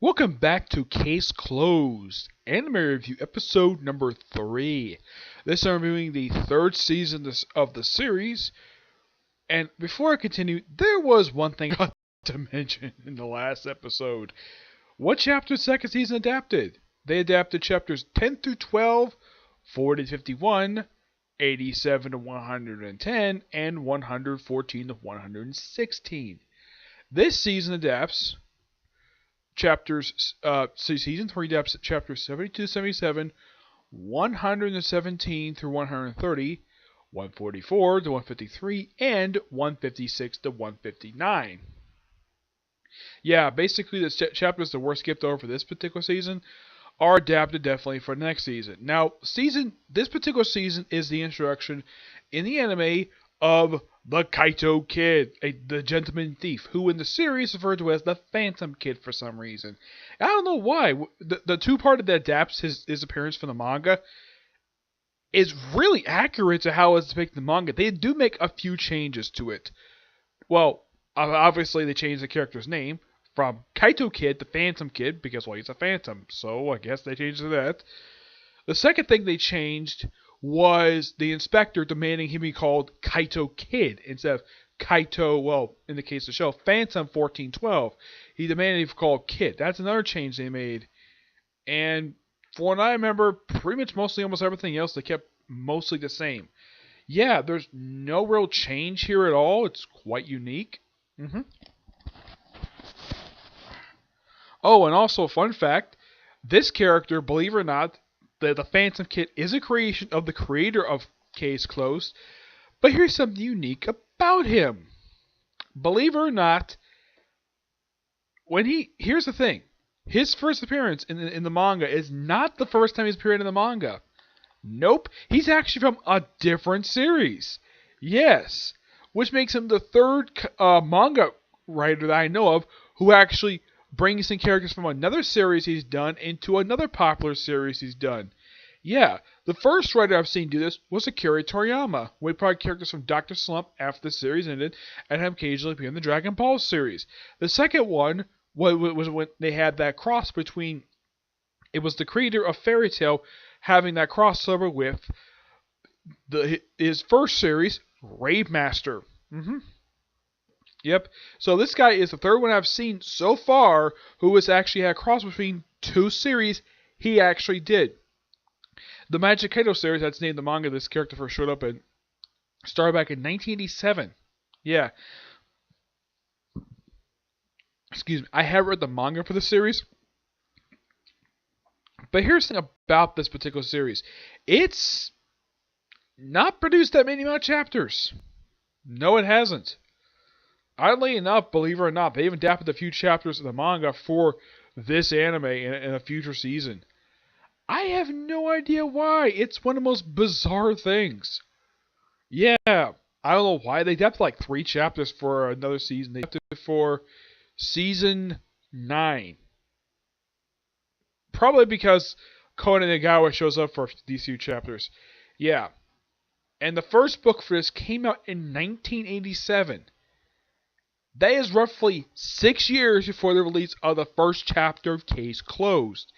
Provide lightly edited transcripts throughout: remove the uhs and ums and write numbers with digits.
Welcome back to Case Closed, Anime Review Episode number 3. This I'm reviewing the third season of the series, and before I continue, there was one thing I want to mention in the last episode. What chapter the second season adapted? They adapted chapters 10 through 12, 40 to 51, 87 to 110, and 114 to 116. This season adapts season 3 adapts chapters 72 to 77, 117 through 130, 144 to 153, and 156 to 159. Yeah, basically the chapters that were skipped over for this particular season are adapted definitely for next season. Now, this particular season is the introduction in the anime of the Kaito Kid, the gentleman thief, who in the series is referred to as the Phantom Kid for some reason. I don't know why. The two-part that adapts his appearance from the manga is really accurate to how it's depicted in the manga. They do make a few changes to it. Well, obviously they changed the character's name from Kaito Kid to Phantom Kid because, well, he's a phantom, so I guess they changed to that. The second thing they changed was the inspector demanding he be called Kaito Kid instead of Kaito, well, in the case of the show, Phantom 1412. He demanded he be called Kid. That's another change they made. And for what I remember, pretty much mostly almost everything else they kept mostly the same. Yeah, there's no real change here at all. It's quite unique. Oh, and also, fun fact, this character, believe it or not, the Phantom Kid is a creation of the creator of Case Closed, but here's something unique about him. Believe it or not, here's the thing, his first appearance in the manga is not the first time he's appeared in the manga. Nope, he's actually from a different series. Yes, which makes him the third manga writer that I know of who actually brings in characters from another series he's done into another popular series he's done. Yeah, the first writer I've seen do this was Akira Toriyama, who brought characters from Dr. Slump after the series ended and have occasionally appeared in the Dragon Ball series. The second one was when they had that cross between, it was the creator of Fairy Tail having that crossover with his first series, Rave Master. Yep. So this guy is the third one I've seen so far who has actually had a cross between two series he actually did. The Magic Kaito series, that's named the manga this character first showed up in, started back in 1987. Yeah. Excuse me. I have read the manga for the series. But here's the thing about this particular series. It's not produced that many more chapters. No, it hasn't. Oddly enough, believe it or not, they even adapted a few chapters of the manga for this anime in a future season. I have no idea why. It's one of the most bizarre things. Yeah, I don't know why. They adapted like 3 chapters for another season. They adapted for season 9. Probably because Conan Egawa shows up for these few chapters. Yeah. And the first book for this came out in 1987. That is roughly 6 years before the release of the first chapter of Case Closed.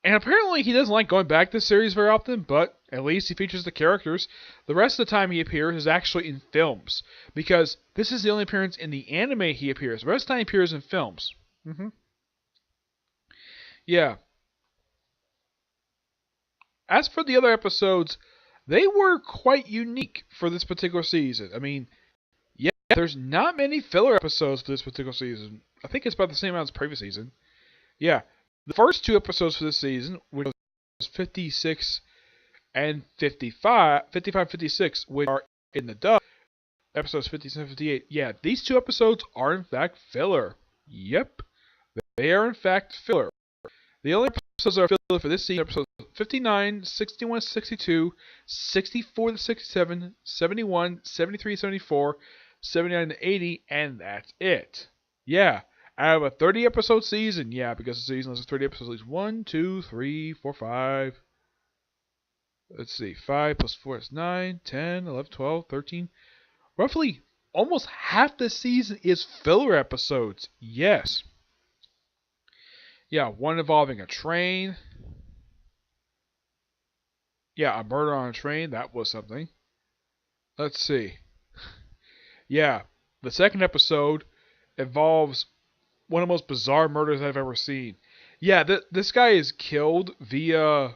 And apparently he doesn't like going back to the series very often, but at least he features the characters. The rest of the time he appears is actually in films, because this is the only appearance in the anime he appears. The rest of the time he appears in films. Yeah. As for the other episodes, they were quite unique for this particular season. I mean, yeah, there's not many filler episodes for this particular season. I think it's about the same amount as the previous season. Yeah. The first 2 episodes for this season, which was 56 and 55, 56, which are in the dub, episodes 57 and 58. Yeah, these 2 episodes are in fact filler. Yep, they are in fact filler. The only episodes that are filler for this season are episodes 59, 61, 62, 64 to 67, 71, 73, 74, 79 to 80, and that's it. Yeah. Out of a 30 episode season, yeah, because the season has 30 episodes, at least 1, 2, 3, 4, 5. Let's see, 5 plus 4 is 9, 10, 11, 12, 13. Roughly, almost half the season is filler episodes. Yes. Yeah, one involving a train. Yeah, a murder on a train. That was something. Let's see. Yeah, the second episode involves one of the most bizarre murders I've ever seen. Yeah, this guy is killed via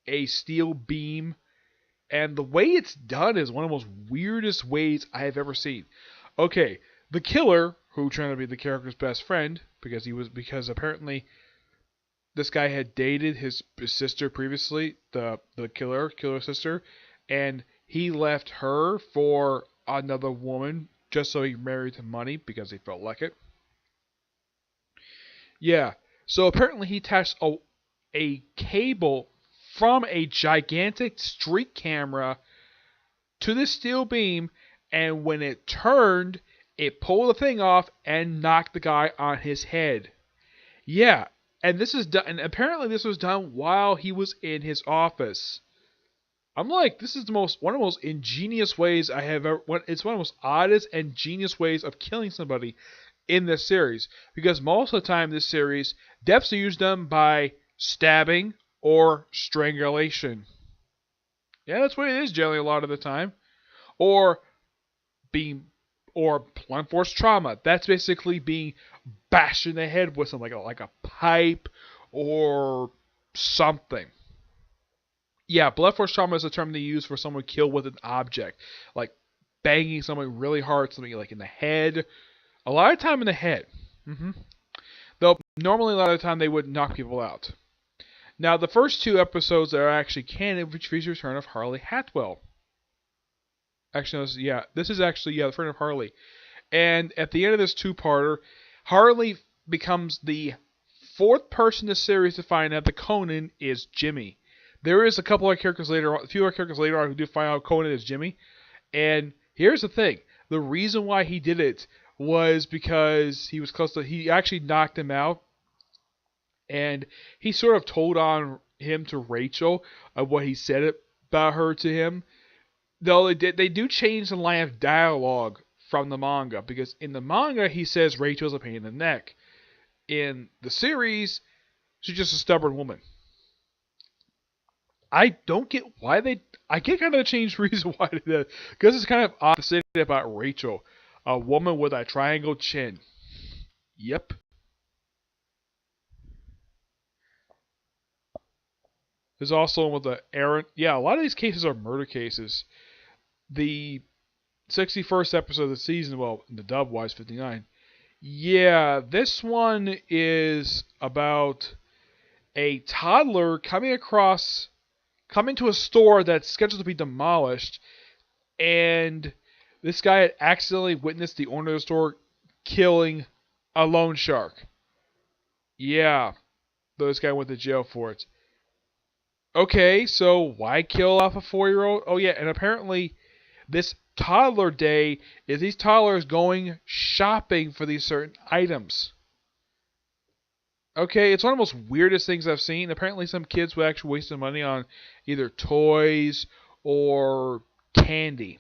a steel beam, and the way it's done is one of the most weirdest ways I have ever seen. Okay, the killer, who turned to be the character's best friend, because apparently this guy had dated his sister previously, the killer sister, and he left her for another woman just so he married to money because he felt like it. Yeah. So apparently he attached a cable from a gigantic street camera to this steel beam, and when it turned, it pulled the thing off and knocked the guy on his head. Yeah, and this is done. And apparently this was done while he was in his office. I'm like, this is one of the most ingenious ways I have ever. It's one of the most oddest and genius ways of killing somebody in this series, because most of the time in this series, deaths are usually done by stabbing or strangulation. Yeah, that's what it is generally a lot of the time, or being or blunt force trauma. That's basically being bashed in the head with something like a pipe or something. Yeah, blunt force trauma is a term they use for someone killed with an object, like banging someone really hard, something like in the head. A lot of time in the head. Though normally a lot of the time they would knock people out. Now the first two episodes are actually canon, which features the return of Harley Hatwell. Actually, this is actually the return of Harley. And at the end of this two-parter, Harley becomes the fourth person in the series to find out that Conan is Jimmy. There is a few other characters later on who do find out Conan is Jimmy. And here's the thing: the reason why he did it was because he was close to. He actually knocked him out, and he sort of told on him to Rachel of what he said about her to him. Though they do change the line of dialogue from the manga, because in the manga he says Rachel's a pain in the neck. In the series, she's just a stubborn woman. I don't get why they. I get kind of the changed reason why they did, because it's kind of odd to say about Rachel, a woman with a triangle chin. Yep. There's also one with the errant. Yeah, a lot of these cases are murder cases. The 61st episode of the season, well, in the dub wise 59. Yeah, this one is about a toddler coming to a store that's scheduled to be demolished, and this guy had accidentally witnessed the owner of the store killing a loan shark. Yeah, this guy went to jail for it. Okay, so why kill off a 4-year-old? Oh yeah, and apparently this toddler day is these toddlers going shopping for these certain items. Okay, it's one of the most weirdest things I've seen. Apparently some kids would actually waste their money on either toys or candy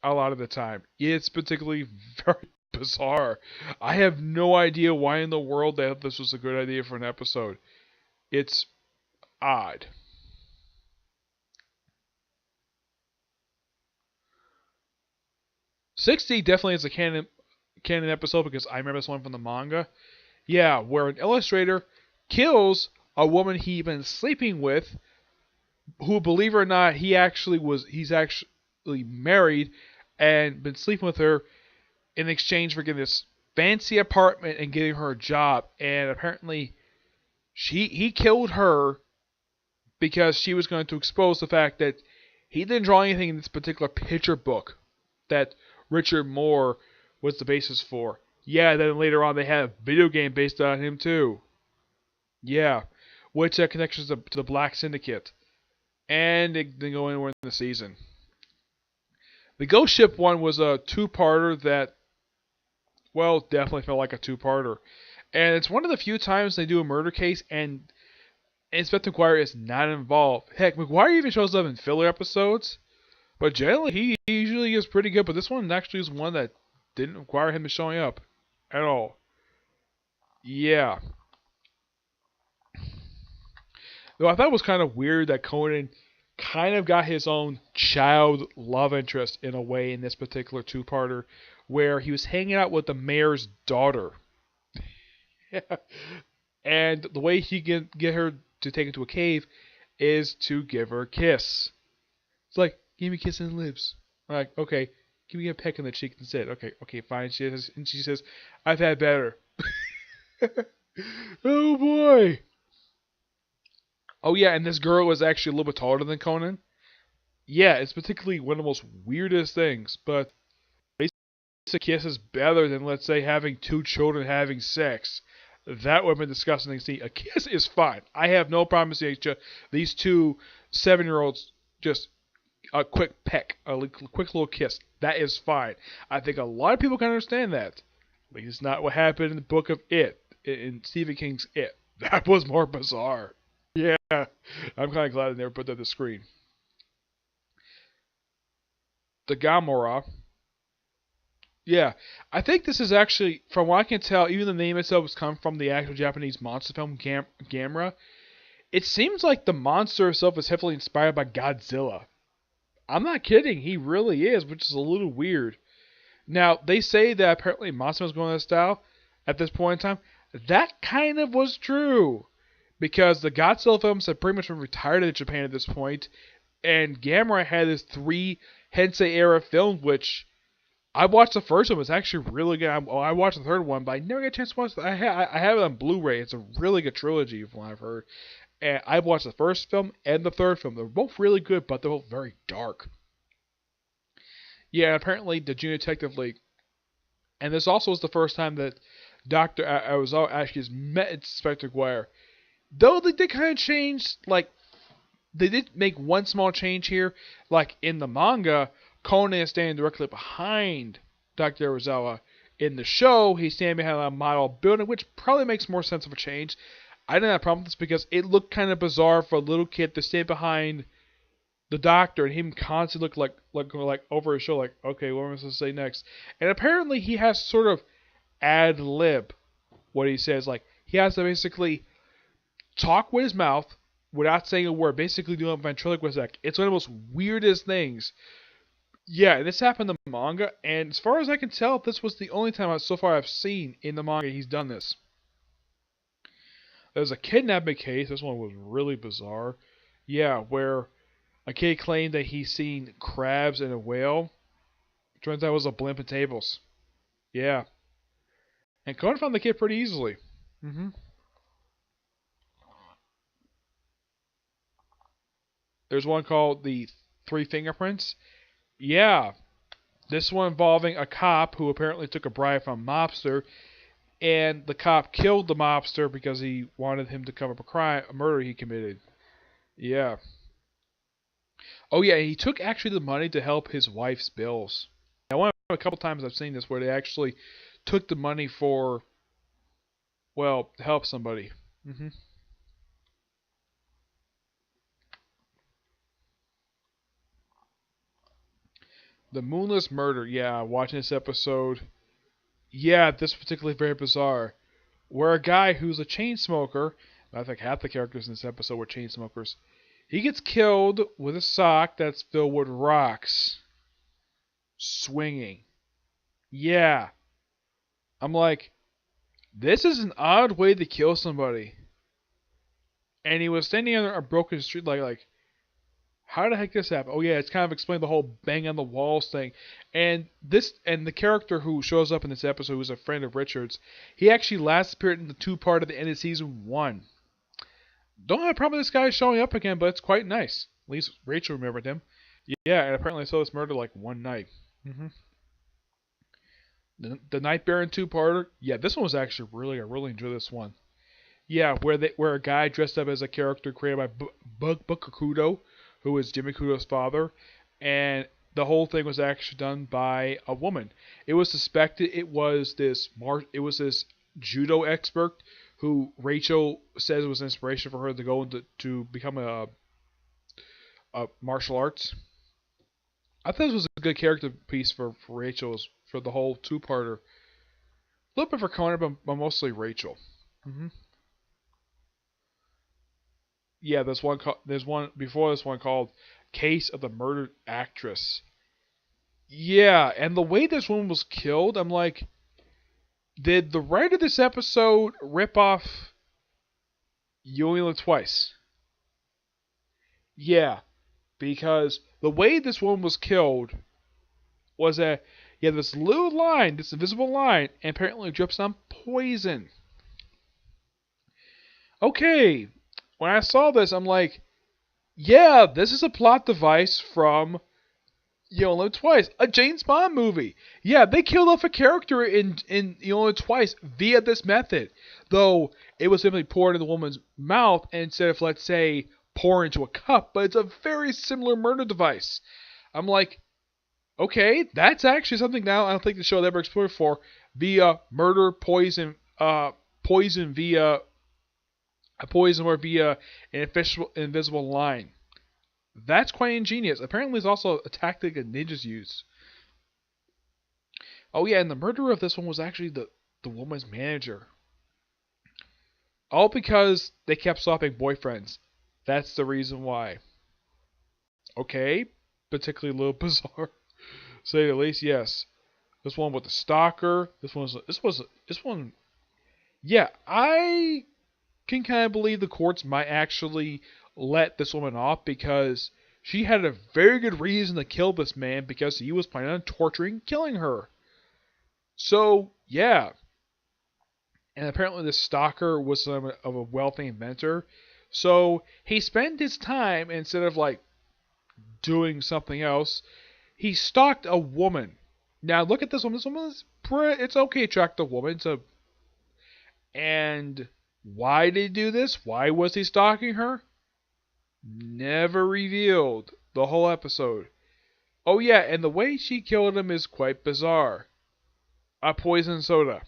a lot of the time. It's particularly very bizarre. I have no idea why in the world they thought this was a good idea for an episode. It's odd. '60 definitely is a canon episode because I remember this one from the manga. Yeah, where an illustrator kills a woman he'd been sleeping with, who, believe it or not, he's actually married and been sleeping with her in exchange for getting this fancy apartment and getting her a job. And apparently he killed her because she was going to expose the fact that he didn't draw anything in this particular picture book that Richard Moore was the basis for. Yeah, then later on they had a video game based on him too. Yeah, which connections to the Black Syndicate. And they go anywhere in the season. The Ghost Ship one was a two-parter that, well, definitely felt like a two-parter. And it's one of the few times they do a murder case and Inspector McGuire is not involved. Heck, McGuire even shows up in filler episodes. But generally, he usually is pretty good. But this one actually is one that didn't require him showing up at all. Yeah. Though I thought it was kind of weird that Conan kind of got his own child love interest in a way in this particular two-parter, where he was hanging out with the mayor's daughter. And the way he can get her to take him to a cave is to give her a kiss. It's like, give me a kiss on the lips. I'm like, okay, give me a peck on the cheek instead. Okay, okay, fine. She says, I've had better. Oh boy. Oh yeah, and this girl was actually a little bit taller than Conan. Yeah, it's particularly one of the most weirdest things, but a kiss is better than, let's say, having two children having sex. That would have been disgusting to see. A kiss is fine. I have no problem seeing these two 7-year-olds just a quick peck, a quick little kiss. That is fine. I think a lot of people can understand that. At least it's not what happened in the book of It, in Stephen King's It. That was more bizarre. Yeah, I'm kind of glad they never put that on the screen. The Gamora. Yeah, I think this is actually, from what I can tell, even the name itself has come from the actual Japanese monster film Gamera. It seems like the monster itself is heavily inspired by Godzilla. I'm not kidding, he really is, which is a little weird. Now, they say that apparently Monster was going that style at this point in time. That kind of was true. Because the Godzilla films had pretty much been retired in Japan at this point, and Gamera had this 3 Heisei era film, which I watched the first one. It's actually really good. I watched the third one, but I never got a chance to watch it. I have it on Blu-ray. It's a really good trilogy from what I've heard. And I've watched the first film and the third film. They're both really good, but they're both very dark. Yeah, apparently the Junior Detective League. And this also is the first time that Dr. Aizawa actually has met Inspector Guire. Though they did kind of change, like, they did make one small change here. Like, in the manga, Conan is standing directly behind Dr. Aizawa. In the show, he's standing behind a model building, which probably makes more sense of a change. I didn't have a problem with this because it looked kind of bizarre for a little kid to stand behind the doctor and him constantly look like over his shoulder, like, okay, what am I supposed to say next? And apparently he has to sort of ad lib what he says. Like, he has to basically talk with his mouth without saying a word, basically doing a ventriloquist act. It's one of the most weirdest things. Yeah, this happened in the manga, and as far as I can tell, this was the only time so far I've seen in the manga he's done this. There's a kidnapping case. This one was really bizarre. Yeah, where a kid claimed that he's seen crabs and a whale. Turns out it was a blimp and tables. Yeah. And Conan found the kid pretty easily. There's one called the 3 Fingerprints. Yeah. This one involving a cop who apparently took a bribe from a mobster, and the cop killed the mobster because he wanted him to cover up a murder he committed. Yeah. Oh yeah, he took actually the money to help his wife's bills. One of a couple times I've seen this where they actually took the money for, well, to help somebody. The Moonless Murder. Yeah, watching this episode. Yeah, this particularly very bizarre. Where a guy who's a chain smoker, I think half the characters in this episode were chain smokers, he gets killed with a sock that's filled with rocks. Swinging. Yeah. I'm like, this is an odd way to kill somebody. And he was standing on a broken street, like, how the heck this happen? Oh yeah, it's kind of explained the whole bang on the walls thing. And the character who shows up in this episode, who's a friend of Richard's, he actually last appeared in the 2-part of the end of season 1. Don't have a problem with this guy showing up again, but it's quite nice. At least Rachel remembered him. Yeah, and apparently I saw this murder like one night. The Night Baron 2-parter. Yeah, this one was actually I really enjoyed this one. Yeah, where a guy dressed up as a character created by Booker Kudo, who is Jimmy Kudo's father, and the whole thing was actually done by a woman. It was suspected it was this judo expert who Rachel says was inspiration for her to go into to become a martial arts. I thought this was a good character piece for Rachel's for the whole 2-parter. A little bit for Conan, but mostly Rachel. Yeah, there's one before this one called Case of the Murdered Actress. Yeah, and the way this woman was killed, I'm like, did the writer of this episode rip off You Only Live Twice? Yeah, because the way this woman was killed was that you had this little line, this invisible line, and apparently it drips on poison. Okay, when I saw this, I'm like, yeah, this is a plot device from You Only Live Twice, a James Bond movie. Yeah, they killed off a character in You Only Live Twice via this method, though it was simply poured into the woman's mouth instead of, let's say, pour into a cup. But it's a very similar murder device. I'm like, okay, that's actually something now I don't think the show had ever explored before via murder, poison, poison via a poison or via an invisible line. That's quite ingenious. Apparently, it's also a tactic that ninjas use. Oh yeah, and the murderer of this one was actually the woman's manager. All because they kept swapping boyfriends. That's the reason why. Okay, particularly a little bizarre, say the least. Yes, this one with the stalker. This one. Yeah, I can kind of believe the courts might actually let this woman off because she had a very good reason to kill this man because he was planning on torturing and killing her. So, yeah. And apparently this stalker was of a wealthy inventor. So, he spent his time, instead of like doing something else, he stalked a woman. Now, look at this woman. This woman is it's okay to attract a woman. And why did he do this? Why was he stalking her? Never revealed the whole episode. Oh yeah, and the way she killed him is quite bizarre. A poison soda.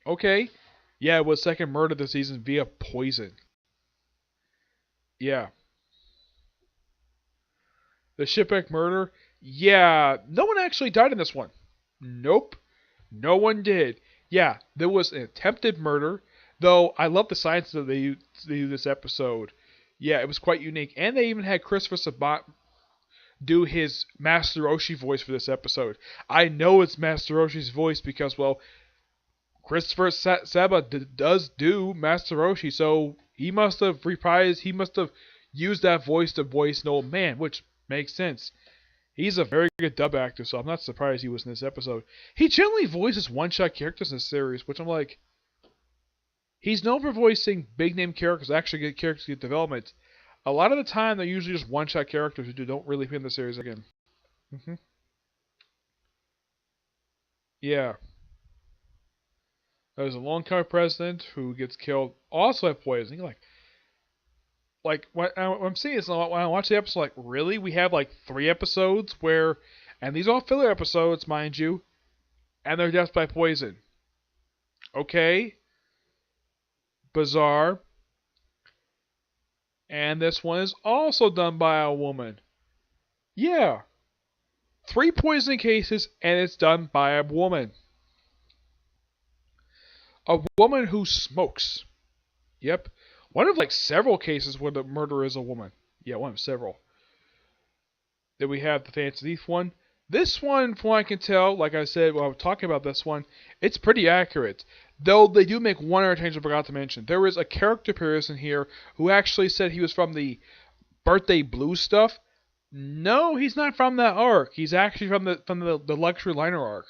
Okay. Yeah, it was second murder this season via poison. Yeah. The shipwreck murder. Yeah, no one actually died in this one. Nope. No one did. Yeah, there was an attempted murder, though I love the science that they used this episode. Yeah, it was quite unique. And they even had Christopher Sabat do his Master Roshi voice for this episode. I know it's Master Roshi's voice because, well, Christopher Sabat does do Master Roshi, so he must have used that voice to voice an old man, which makes sense. He's a very good dub actor, so I'm not surprised he was in this episode. He generally voices one-shot characters in this series, which I'm like, he's known for voicing big-name characters, actually good characters get development. A lot of the time, they're usually just one-shot characters who don't really fit in the series again. Yeah. There's a long-time president who gets killed also by poisoning. Like when I'm seeing this, when I watch the episode, like, really? We have like 3 episodes where, and these are all filler episodes, mind you, and they're deaths by poison. Okay. Bizarre. And this one is also done by a woman. Yeah. 3 poisoning cases, and it's done by a woman. A woman who smokes. Yep. One of like several cases where the murderer is a woman. Yeah, one of several. Then we have the Fancy Thief one. This one, from what I can tell, like I said when I was talking about this one, it's pretty accurate. Though they do make one other change I forgot to mention. There is a character person here who actually said he was from the Birthday Blues stuff. No, he's not from that arc. He's actually from the Luxury Liner arc.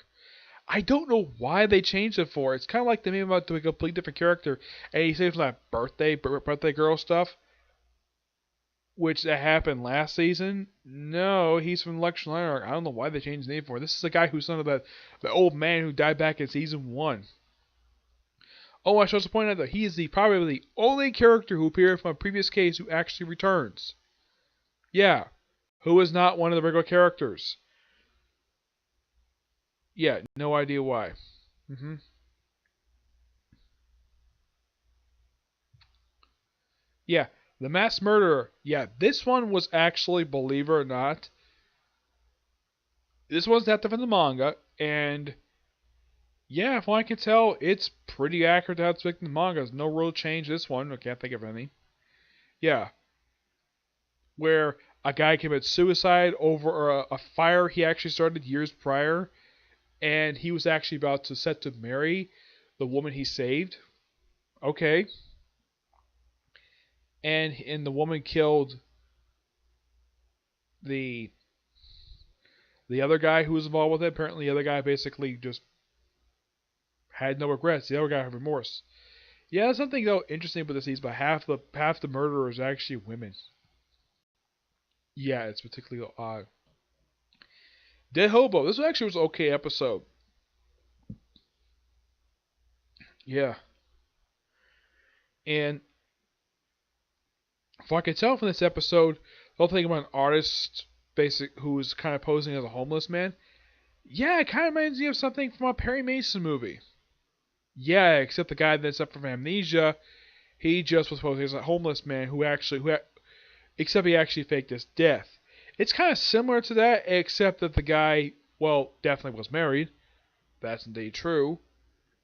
I don't know why they changed it for. It's kind of like they made him out to a complete different character, and he said from that birthday girl stuff, which that happened last season. No, he's from Luxury Liner. I don't know why they changed his name for. This is the guy who's son of the old man who died back in season 1. Oh, I should also point out that he is probably the only character who appeared from a previous case who actually returns. Yeah, who is not one of the regular characters. Yeah, no idea why. Yeah, the mass murderer. Yeah, this one was actually, believe it or not, this one's adapted from the manga, and yeah, from what I can tell, it's pretty accurate to how it's in the manga. There's no real change this one. I can't think of any. Yeah, where a guy commits suicide over a fire he actually started years prior, and he was actually about to set to marry the woman he saved. Okay, and the woman killed the the other guy who was involved with it. Apparently, the other guy basically just had no regrets. The other guy had remorse. Yeah, there's something though interesting about this. But half the murderers are actually women. Yeah, it's particularly odd. Dead Hobo. This actually was an okay episode. Yeah, and if I could tell from this episode, the whole thing about an artist, who's kind of posing as a homeless man. Yeah, it kind of reminds me of something from a Perry Mason movie. Yeah, except the guy that suffered from amnesia, he just was posing as a homeless man except he actually faked his death. It's kind of similar to that, except that the guy, well, definitely was married. That's indeed true.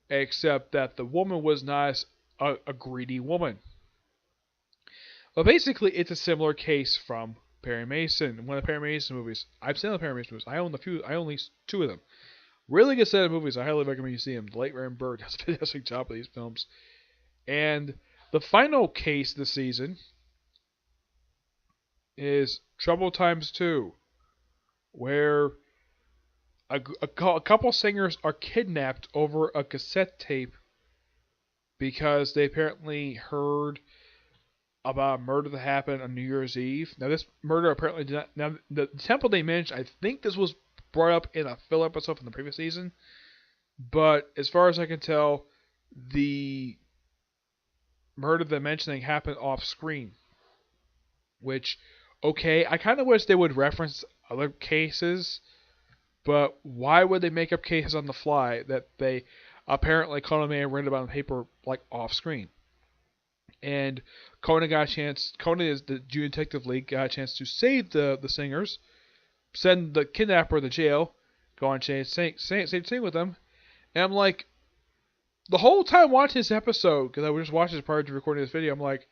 Except that the woman was not a greedy woman. But basically, it's a similar case from Perry Mason. One of the Perry Mason movies. I've seen the Perry Mason movies. I own I own at least two of them. Really good set of movies. I highly recommend you see them. The late Raymond Burr does a fantastic job of these films. And the final case this season is Trouble Times 2, where a couple singers are kidnapped over a cassette tape because they apparently heard about a murder that happened on New Year's Eve. Now, this murder apparently did not. Now, the temple they mentioned, I think this was brought up in a filler episode from the previous season. But as far as I can tell, the murder they're mentioning happened off screen. Which, okay, I kind of wish they would reference other cases. But why would they make up cases on the fly that they apparently Conan may have written about on paper, like off screen? And Conan got a chance. Conan is the Junior Detective League. Got a chance to save the singers, send the kidnapper to jail, go on sing with them. And I'm like, the whole time watching this episode, because I was just watching this prior to recording this video, I'm like,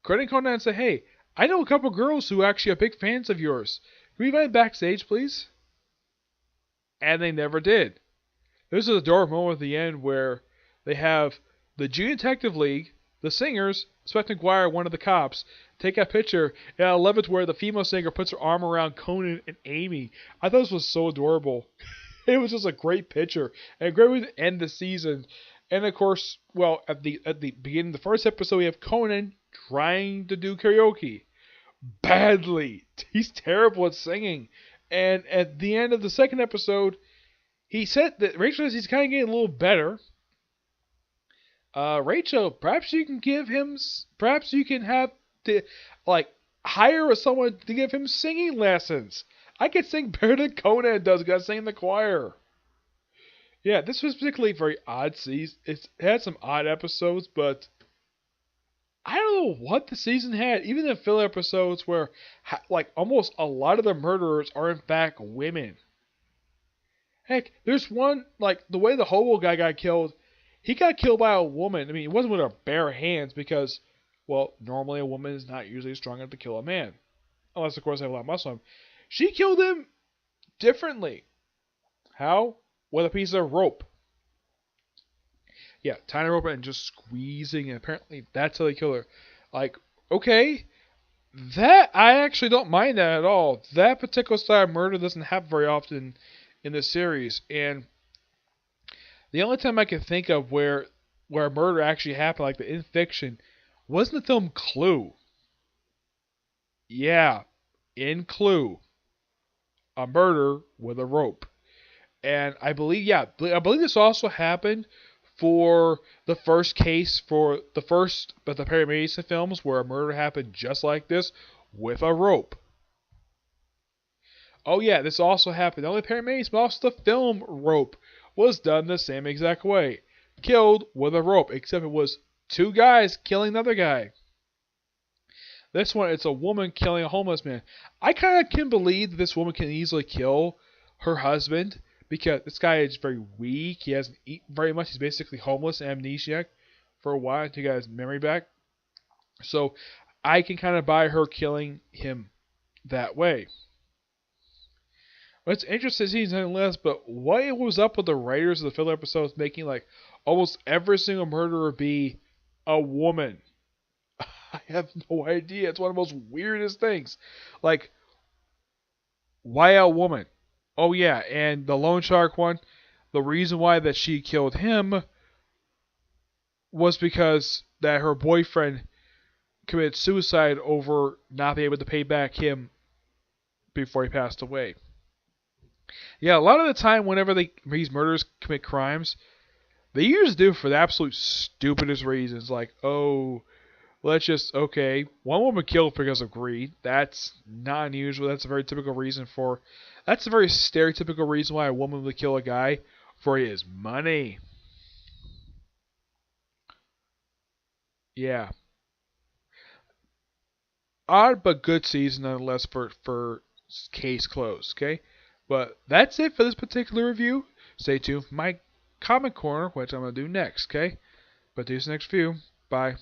couldn't Conan say, "Hey, I know a couple girls who actually are big fans of yours. Can we invite backstage, please?" And they never did. This is a dark moment at the end where they have the Junior Detective League, the singers, Inspector McGuire, one of the cops, take a picture, and I love it where the female singer puts her arm around Conan and Amy. I thought this was so adorable. It was just a great picture, and a great way to end the season. And of course, well, at the beginning of the first episode, we have Conan trying to do karaoke. Badly. He's terrible at singing. And at the end of the second episode, he said that Rachel says he's kind of getting a little better. Rachel, perhaps you can have to, like, hire someone to give him singing lessons. I could sing better than Conan does because I sing in the choir. Yeah, this was particularly very odd season. It had some odd episodes, but I don't know what the season had. Even the filler episodes where, like, almost a lot of the murderers are in fact women. Heck, there's one, like, the way the hobo guy got killed, he got killed by a woman. I mean, it wasn't with her bare hands because, well, normally a woman is not usually strong enough to kill a man. Unless, of course, they have a lot of muscle on him. She killed him differently. How? With a piece of rope. Yeah, tying a rope and just squeezing, and apparently that's how they kill her. Like, okay, that, I actually don't mind that at all. That particular style of murder doesn't happen very often in this series, and the only time I can think of where a murder actually happened, like in fiction, was in the film Clue. Yeah, in Clue, a murder with a rope. And I believe this also happened for the first case for the first but the Perry Mason films where a murder happened just like this with a rope. Oh yeah, this also happened. Not only Perry Mason, but also the film Rope was done the same exact way. Killed with a rope, except it was two guys killing another guy. This one, it's a woman killing a homeless man. I kind of can believe that this woman can easily kill her husband because this guy is very weak. He hasn't eaten very much. He's basically homeless and amnesiac for a while until he got his memory back. So I can kind of buy her killing him that way. It's interesting nonetheless, but what was up with the writers of the filler episodes making like almost every single murderer be a woman? I have no idea. It's one of the most weirdest things. Like, why a woman? Oh yeah, and the loan shark one, the reason why that she killed him was because that her boyfriend committed suicide over not being able to pay back him before he passed away. Yeah, a lot of the time, whenever these murderers commit crimes, they usually do it for the absolute stupidest reasons. Like, oh, okay, one woman killed because of greed. That's not unusual. That's a very typical reason for. That's a very stereotypical reason why a woman would kill a guy for his money. Yeah. Odd but good season nonetheless for case closed. Okay, but that's it for this particular review. Stay tuned for my comment corner, which I'm gonna do next. Okay, but do this next review. Bye.